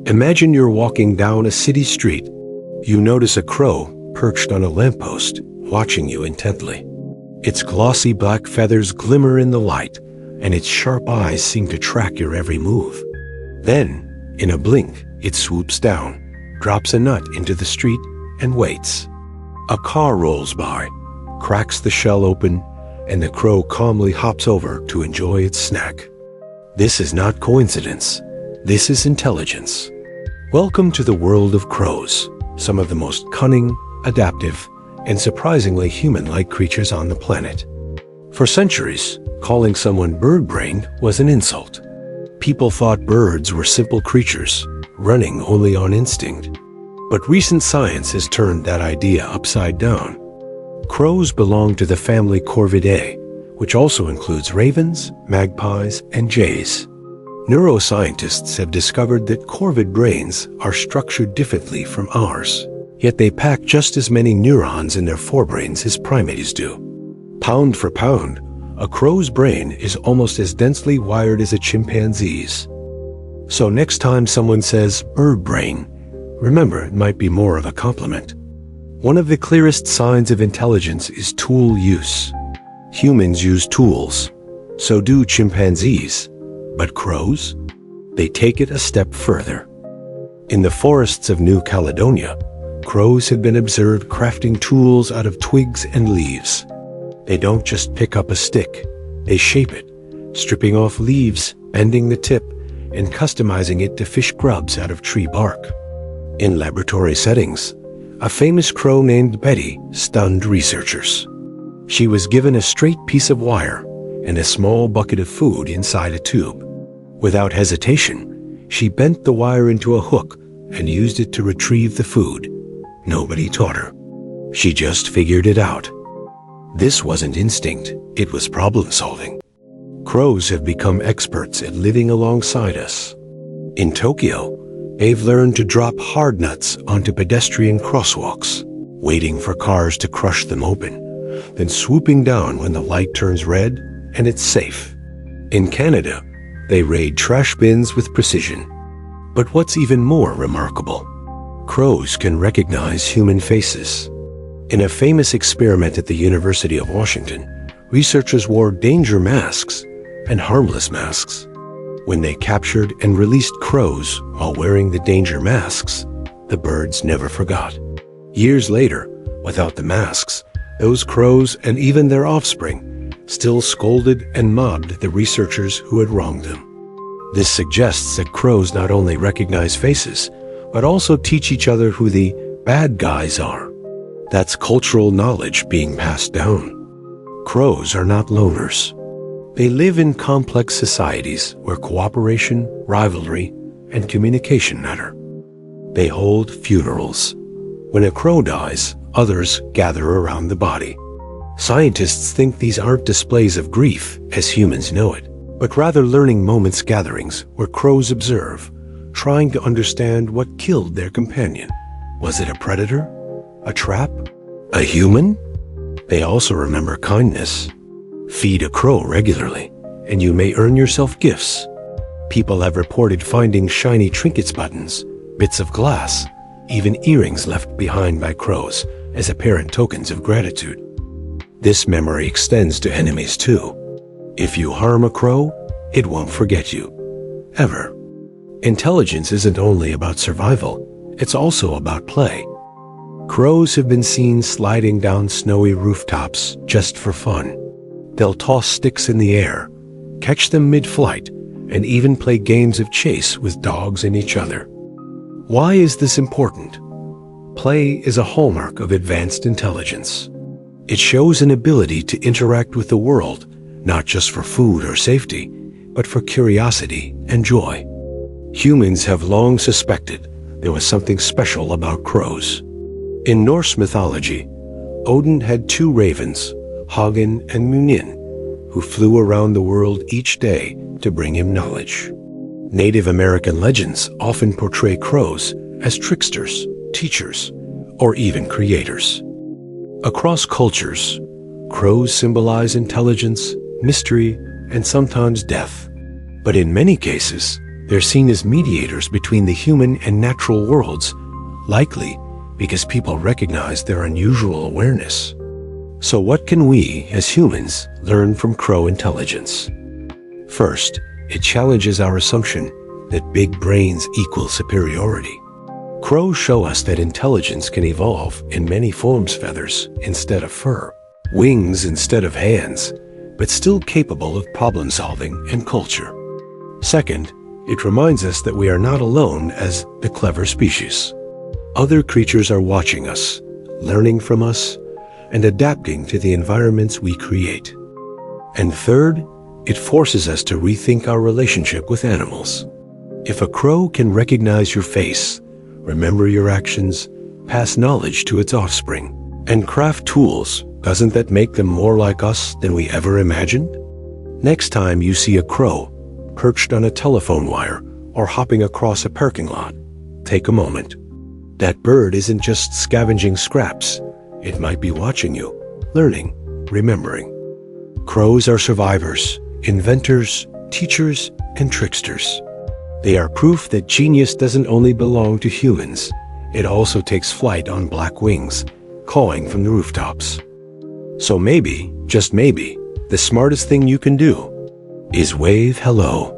Imagine you're walking down a city street. You notice a crow perched on a lamppost, watching you intently. Its glossy black feathers glimmer in the light, and its sharp eyes seem to track your every move. Then, in a blink, it swoops down, drops a nut into the street, and waits. A car rolls by, cracks the shell open, and the crow calmly hops over to enjoy its snack. This is not coincidence. This is intelligence. Welcome to the world of crows, some of the most cunning, adaptive, and surprisingly human-like creatures on the planet. For centuries, calling someone bird-brained was an insult. People thought birds were simple creatures, running only on instinct. But recent science has turned that idea upside down. Crows belong to the family Corvidae, which also includes ravens, magpies, and jays. Neuroscientists have discovered that corvid brains are structured differently from ours, yet they pack just as many neurons in their forebrains as primates do. Pound for pound, a crow's brain is almost as densely wired as a chimpanzee's. So next time someone says bird brain, remember it might be more of a compliment. One of the clearest signs of intelligence is tool use. Humans use tools, so do chimpanzees. But crows? They take it a step further. In the forests of New Caledonia, crows have been observed crafting tools out of twigs and leaves. They don't just pick up a stick, they shape it, stripping off leaves, bending the tip, and customizing it to fish grubs out of tree bark. In laboratory settings, a famous crow named Betty stunned researchers. She was given a straight piece of wire and a small bucket of food inside a tube. Without hesitation, she bent the wire into a hook and used it to retrieve the food. Nobody taught her. She just figured it out. This wasn't instinct, it was problem solving. Crows have become experts at living alongside us. In Tokyo, they've learned to drop hard nuts onto pedestrian crosswalks, waiting for cars to crush them open, then swooping down when the light turns red and it's safe. In Canada, they raid trash bins with precision. But what's even more remarkable? Crows can recognize human faces. In a famous experiment at the University of Washington, researchers wore danger masks and harmless masks. When they captured and released crows while wearing the danger masks, the birds never forgot. Years later, without the masks, those crows and even their offspring still scolded and mobbed the researchers who had wronged them. This suggests that crows not only recognize faces, but also teach each other who the bad guys are. That's cultural knowledge being passed down. Crows are not loners. They live in complex societies where cooperation, rivalry, and communication matter. They hold funerals. When a crow dies, others gather around the body. Scientists think these aren't displays of grief as humans know it, but rather learning moments gatherings where crows observe, trying to understand what killed their companion. Was it a predator? A trap? A human? They also remember kindness. Feed a crow regularly, and you may earn yourself gifts. People have reported finding shiny trinkets buttons, bits of glass, even earrings left behind by crows as apparent tokens of gratitude. This memory extends to enemies too. If you harm a crow, it won't forget you. Ever. Intelligence isn't only about survival, it's also about play. Crows have been seen sliding down snowy rooftops just for fun. They'll toss sticks in the air, catch them mid-flight, and even play games of chase with dogs and each other. Why is this important? Play is a hallmark of advanced intelligence. It shows an ability to interact with the world, not just for food or safety, but for curiosity and joy. Humans have long suspected there was something special about crows. In Norse mythology, Odin had two ravens, Hagen and Munin, who flew around the world each day to bring him knowledge. Native American legends often portray crows as tricksters, teachers, or even creators. Across cultures, crows symbolize intelligence, mystery, and sometimes death. But in many cases, They're seen as mediators between the human and natural worlds, likely because people recognize their unusual awareness. So what can we, as humans, learn from crow intelligence? First, it challenges our assumption that big brains equal superiority. Crows show us that intelligence can evolve in many forms: feathers instead of fur, wings instead of hands, but still capable of problem solving and culture. Second, it reminds us that we are not alone as the clever species. Other creatures are watching us, learning from us, and adapting to the environments we create. And third, it forces us to rethink our relationship with animals. If a crow can recognize your face, remember your actions, pass knowledge to its offspring, and craft tools, doesn't that make them more like us than we ever imagined? Next time you see a crow perched on a telephone wire or hopping across a parking lot, take a moment. That bird isn't just scavenging scraps. It might be watching you, learning, remembering. Crows are survivors, inventors, teachers, and tricksters. They are proof that genius doesn't only belong to humans. It also takes flight on black wings, cawing from the rooftops. So maybe, just maybe, the smartest thing you can do is wave hello.